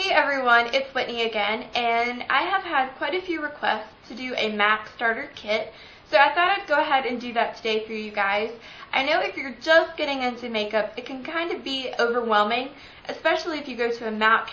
Hey everyone, it's Whitney again, and I have had quite a few requests to do a MAC starter kit, so I thought I'd go ahead and do that today for you guys. I know if you're just getting into makeup, it can kind of be overwhelming, especially if you go to a MAC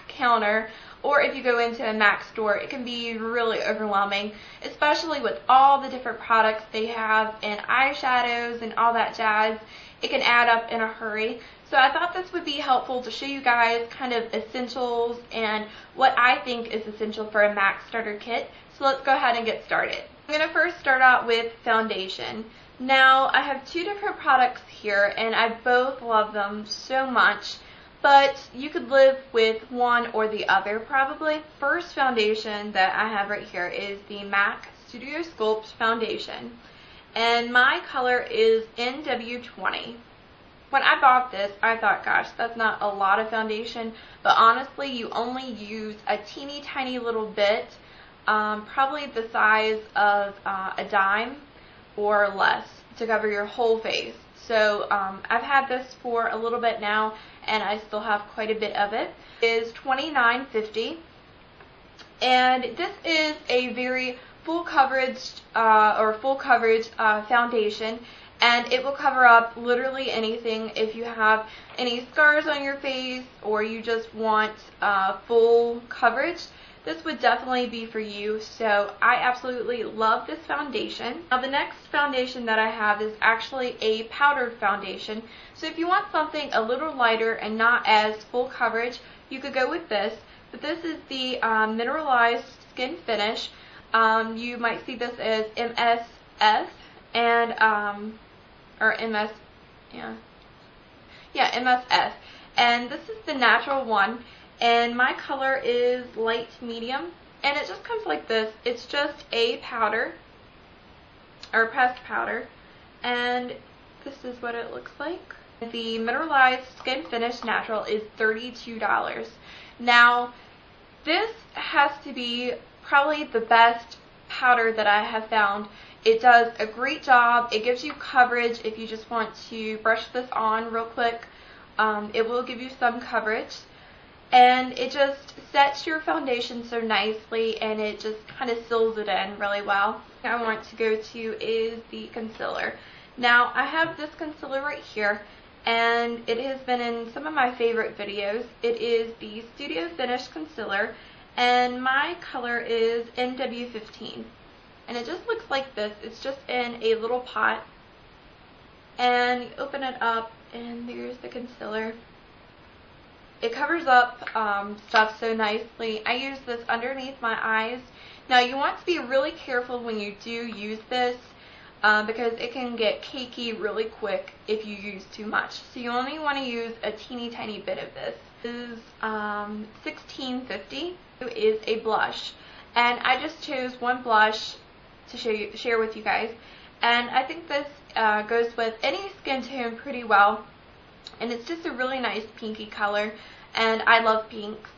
counter, or if you go into a MAC store. It can be really overwhelming, especially with all the different products they have and eyeshadows and all that jazz. It can add up in a hurry. So I thought this would be helpful to show you guys kind of essentials and what I think is essential for a MAC starter kit. So let's go ahead and get started. I'm going to first start out with foundation. Now I have two different products here and I both love them so much, but you could live with one or the other probably. First foundation that I have right here is the MAC Studio Sculpt foundation, and my color is NW20. When I bought this, I thought, gosh, that's not a lot of foundation, but honestly, you only use a teeny tiny little bit, probably the size of a dime or less, to cover your whole face. So I've had this for a little bit now, and I still have quite a bit of it. It is $29.50, and this is a very full coverage foundation. And it will cover up literally anything. If you have any scars on your face or you just want full coverage, this would definitely be for you. So I absolutely love this foundation. Now the next foundation that I have is actually a powdered foundation. So if you want something a little lighter and not as full coverage, you could go with this. But this is the Mineralized Skin Finish. You might see this as MSF and or MS, MSF, and this is the natural one, and my color is light medium, and it just comes like this. It's just a powder, or pressed powder, and this is what it looks like. The Mineralized Skin Finish Natural is $32. Now, this has to be probably the best powder that I have found. It does a great job. It gives you coverage if you just want to brush this on real quick. It will give you some coverage, and it just sets your foundation so nicely, and it just kind of seals it in really well. What I want to go to is the concealer. Now I have this concealer right here, and it has been in some of my favorite videos. It is the Studio Finish Concealer, and my color is NW15. And it just looks like this. It's just in a little pot, and you open it up, and there's the concealer. It covers up stuff so nicely. I use this underneath my eyes. Now you want to be really careful when you do use this because it can get cakey really quick if you use too much. So you only want to use a teeny tiny bit of this. This is $16.50. It is a blush, and I just chose one blush to share with you guys, and I think this goes with any skin tone pretty well, and it's just a really nice pinky color, and I love pinks.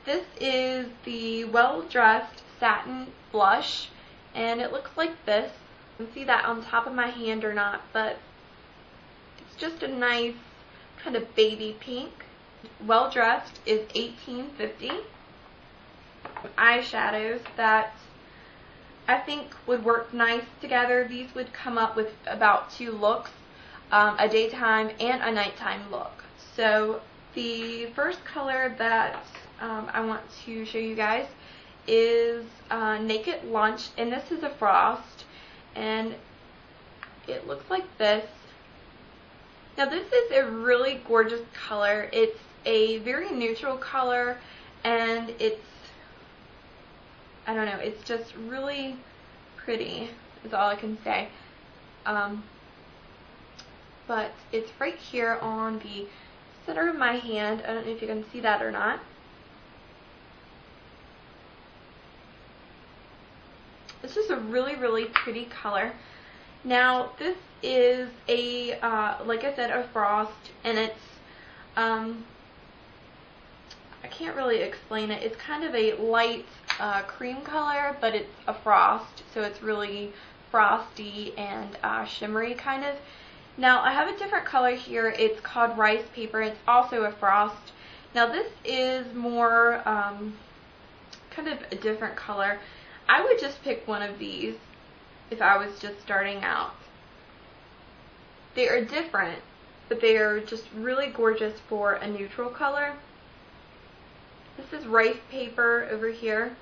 This is the Dressed Satin Blush, and it looks like this. You can see that on top of my hand or not, but it's just a nice kind of baby pink. Well Dressed is $18.50. Eyeshadows that I think would work nice together. These would come up with about two looks, a daytime and a nighttime look. So the first color that I want to show you guys is Naked Lunch, and this is a frost, and it looks like this. Now this is a really gorgeous color. It's a very neutral color, and it's, I don't know, it's just really pretty is all I can say. But it's right here on the center of my hand. I don't know if you can see that or not. It's just a really, really pretty color. Now this is a, like I said, a frost, and it's, I can't really explain it. It's kind of a light cream color, but it's a frost, so it's really frosty and shimmery kind of. Now I have a different color here. It's called Rice Paper. It's also a frost, Now this is more kind of a different color. I would just pick one of these if I was just starting out. They are different, but they are just really gorgeous for a neutral color. This is Rice Paper over here.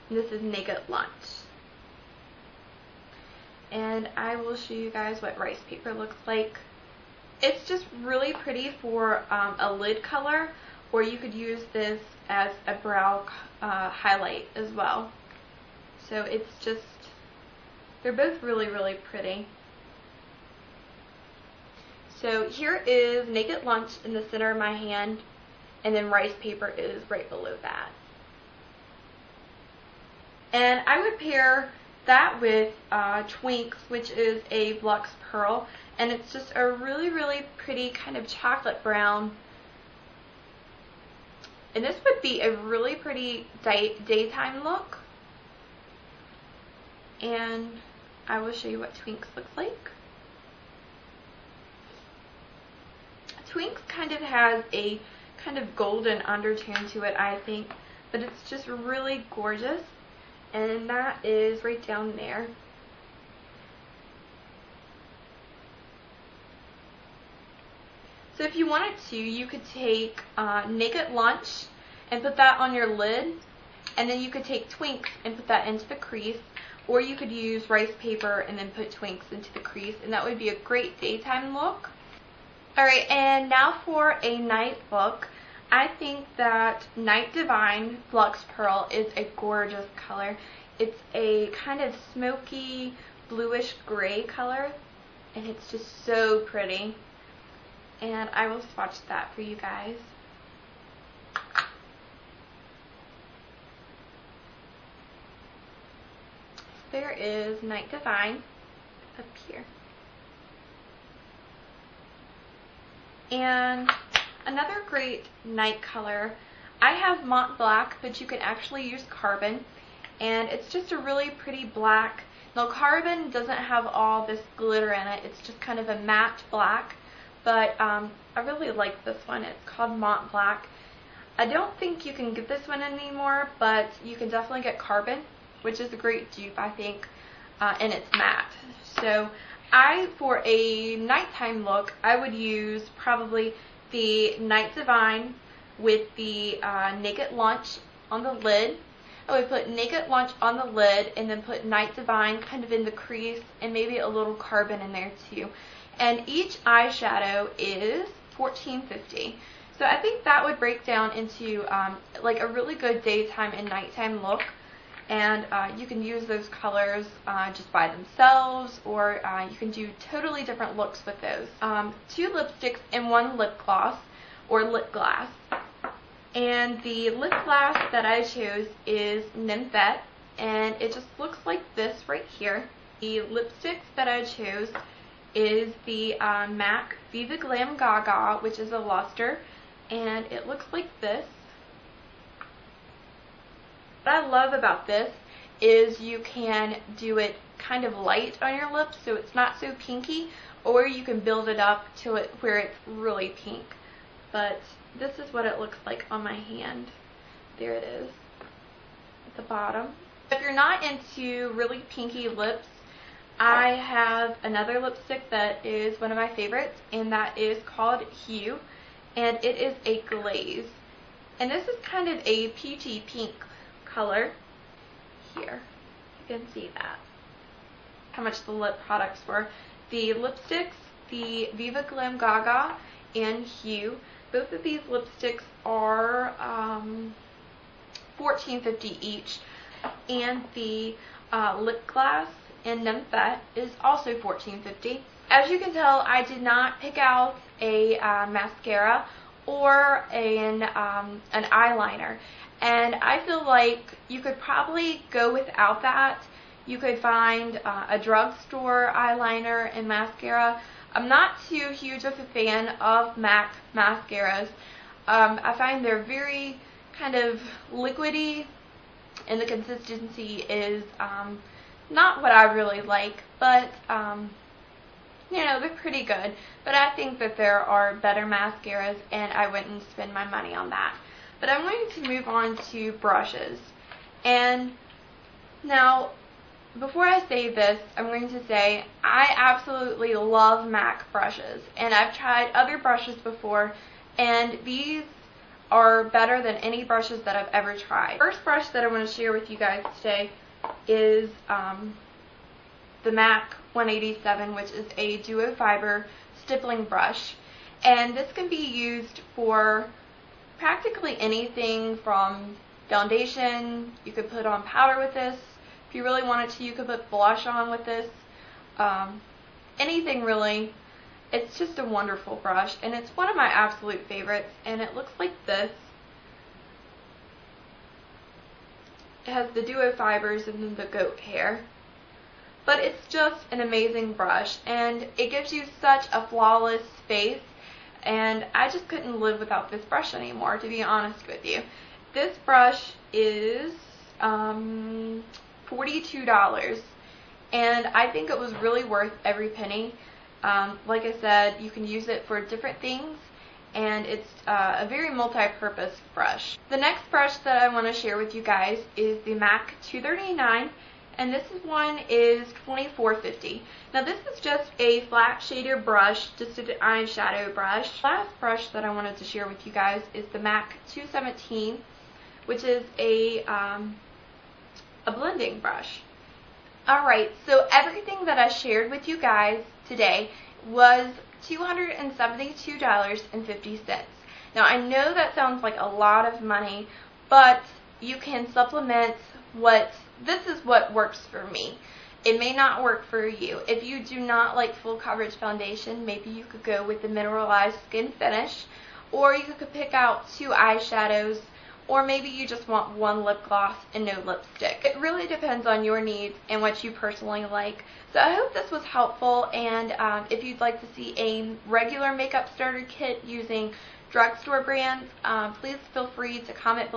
And this is Naked Lunch. And I will show you guys what Rice Paper looks like. It's just really pretty for a lid color, or you could use this as a brow highlight as well. So it's just, they're both really, really pretty. So here is Naked Lunch in the center of my hand, and then Rice Paper is right below that. And I would pair that with Twinks, which is a Veluxe Pearl, and it's just a really, really pretty kind of chocolate brown. And this would be a really pretty daytime look. And I will show you what Twinks looks like. Twinks kind of has a kind of golden undertone to it, I think, but it's just really gorgeous. And that is right down there. So if you wanted to, you could take Naked Lunch and put that on your lid, and then you could take Twinks and put that into the crease, or you could use Rice Paper and then put Twinks into the crease, and that would be a great daytime look. Alright, and now for a night look. I think that Divine Veluxe Pearl is a gorgeous color. It's a kind of smoky, bluish gray color, and it's just so pretty. And I will swatch that for you guys. There is Divine up here. And another great night color, I have Mont Black, but you can actually use Carbon, and it's just a really pretty black. Now Carbon doesn't have all this glitter in it, it's just kind of a matte black, but I really like this one. It's called Mont Black. I don't think you can get this one anymore, but you can definitely get Carbon, which is a great dupe, I think, and it's matte. So for a nighttime look, I would use probably the Divine with the Naked Lunch on the lid. I would put Naked Lunch on the lid and then put Divine kind of in the crease and maybe a little Carbon in there too. And each eyeshadow is $14.50. So I think that would break down into like a really good daytime and nighttime look. And you can use those colors just by themselves, or you can do totally different looks with those. 2 lipsticks and 1 lip gloss, or lip glass. And the lip glass that I chose is Nyphette, and it just looks like this right here. The lipsticks that I chose is the MAC Viva Glam Gaga, which is a luster, and it looks like this. What I love about this is you can do it kind of light on your lips so it's not so pinky, or you can build it up to it where it's really pink. But this is what it looks like on my hand. There it is at the bottom. If you're not into really pinky lips, I have another lipstick that is one of my favorites, and that is called Hue, and it is a glaze. And this is kind of a peachy pink color. Here, you can see that. How much the lip products were. The lipsticks, the Viva Glam Gaga and Hue, both of these lipsticks are $14.50 each, and the lip glass in Nyphette is also $14.50. As you can tell, I did not pick out a mascara or an eyeliner, and I feel like you could probably go without that. You could find a drugstore eyeliner and mascara. I'm not too huge of a fan of MAC mascaras. I find they're very kind of liquidy, and the consistency is not what I really like, but you know, they're pretty good, but I think that there are better mascaras, and I wouldn't spend my money on that. But I'm going to move on to brushes. And now, before I say this, I'm going to say I absolutely love MAC brushes, and I've tried other brushes before, and these are better than any brushes that I've ever tried. The first brush that I want to share with you guys today is the MAC 187, which is a duo fiber stippling brush, and this can be used for practically anything from foundation. You could put on powder with this. If you really wanted to, you could put blush on with this. Anything really. It's just a wonderful brush, and it's one of my absolute favorites, and it looks like this. It has the duo fibers and then the goat hair. But it's just an amazing brush, and it gives you such a flawless face, and I just couldn't live without this brush anymore, to be honest with you. This brush is $42, and I think it was really worth every penny. Like I said, you can use it for different things, and it's a very multi-purpose brush. The next brush that I want to share with you guys is the MAC 239, and this one is $24.50. Now this is just a flat shader brush, just an eyeshadow brush. The last brush that I wanted to share with you guys is the MAC 217, which is a blending brush. Alright, so everything that I shared with you guys today was $272.50. Now I know that sounds like a lot of money, but you can supplement this is what works for me. It may not work for you. If you do not like full coverage foundation, maybe you could go with the Mineralized Skin Finish, or you could pick out 2 eyeshadows, or maybe you just want 1 lip gloss and no lipstick. It really depends on your needs and what you personally like. So I hope this was helpful, and if you'd like to see a regular makeup starter kit using drugstore brands, please feel free to comment below.